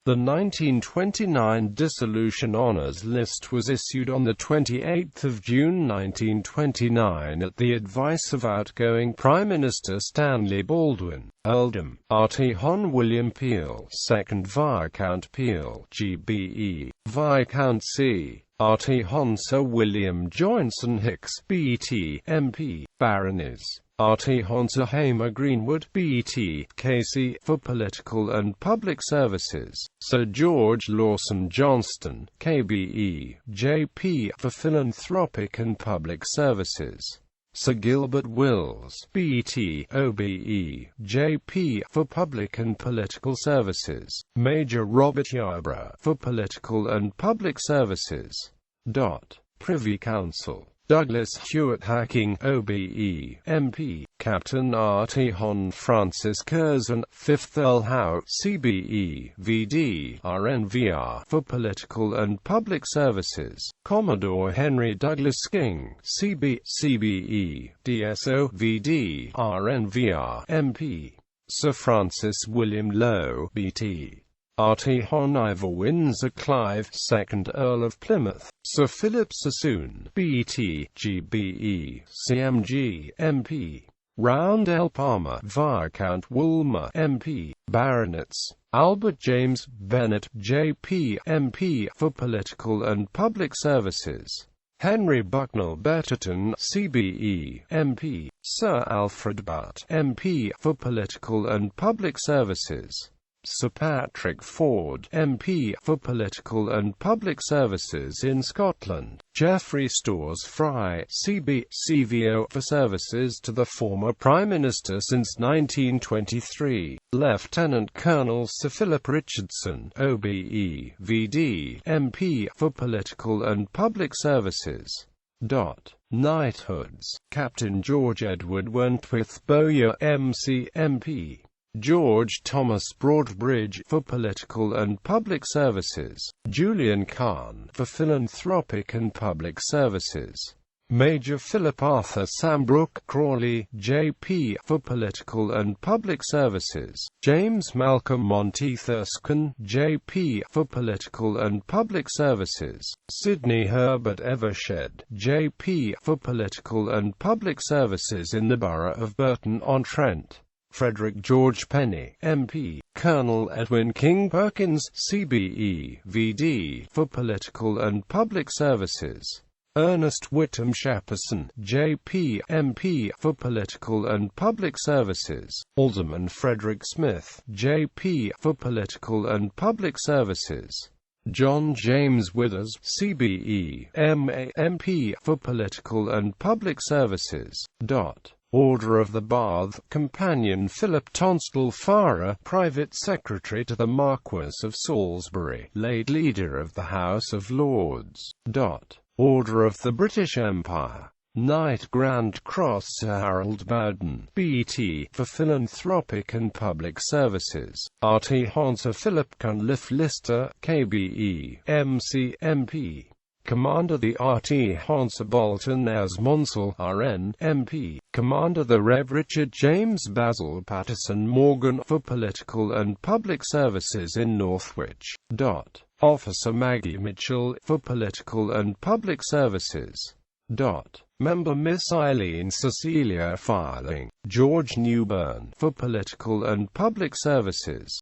The 1929 Dissolution Honours List was issued on 28 June 1929 at the advice of outgoing Prime Minister Stanley Baldwin, Earldom, RT Hon William Peel, 2nd Viscount Peel, GBE, Viscount C. RT Hon Sir William Joynson Hicks, BT, MP, Baronies. RT Hon Sir Hamer Greenwood, BT, KC, for political and public services. Sir George Lawson Johnston, KBE, JP, for philanthropic and public services. Sir Gilbert Wills, BT, OBE, JP, for public and political services. Major Robert Yarborough, for political and public services. Privy Council. Douglas Hewitt Hacking, OBE, MP, Captain RT Hon Francis Curzon, 5th Earl Howe, CBE, VD, RNVR, for political and public services. Commodore Henry Douglas King, CBE, DSO, VD, RNVR, MP. Sir Francis William Lowe, BT. RT Hon Ivor Windsor Clive, 2nd Earl of Plymouth. Sir Philip Sassoon, BT, GBE, CMG, MP. Roundell Palmer, Viscount Woolmer, MP. Baronets. Albert James Bennett, JP, MP, for political and public services. Henry Bucknell Betterton, CBE, MP. Sir Alfred Butt, MP, for political and public services. Sir Patrick Ford, MP, for political and public services in Scotland. Geoffrey Stores Fry, CVO, for services to the former Prime Minister since 1923. Lieutenant Colonel Sir Philip Richardson, OBE, VD, MP, for political and public services. Knighthoods. Captain George Edward Wentworth Bowyer, MC, MP. George Thomas Broadbridge, for political and public services. Julian Kahn, for philanthropic and public services. Major Philip Arthur Sambrook Crawley, JP, for political and public services. James Malcolm Monteith Erskine, JP, for political and public services. Sidney Herbert Evershed, JP, for political and public services in the borough of Burton-on-Trent. Frederick George Penny, MP. Colonel Edwin King Perkins, CBE, VD, for political and public services. Ernest Whittam Shepperson, JP, MP, for political and public services. Alderman Frederick Smith, JP, for political and public services. John James Withers, CBE, MA, MP, for political and public services. Order of the Bath, Companion Philip Tonstal Farrer, Private Secretary to the Marquess of Salisbury, late Leader of the House of Lords. Order of the British Empire. Knight Grand Cross Sir Harold Bowden, BT, for philanthropic and public services. RT Hon Sir Philip Cunliffe Lister, KBE, MC, MP. Commander the RT Hon Sir Bolton Asmonsell, RN, MP. Commander the Rev. Richard James Basil Patterson Morgan, for political and public services in Northwich. Officer Maggie Mitchell, for political and public services. Member Miss Eileen Cecilia Filing, George Newburn, for political and public services.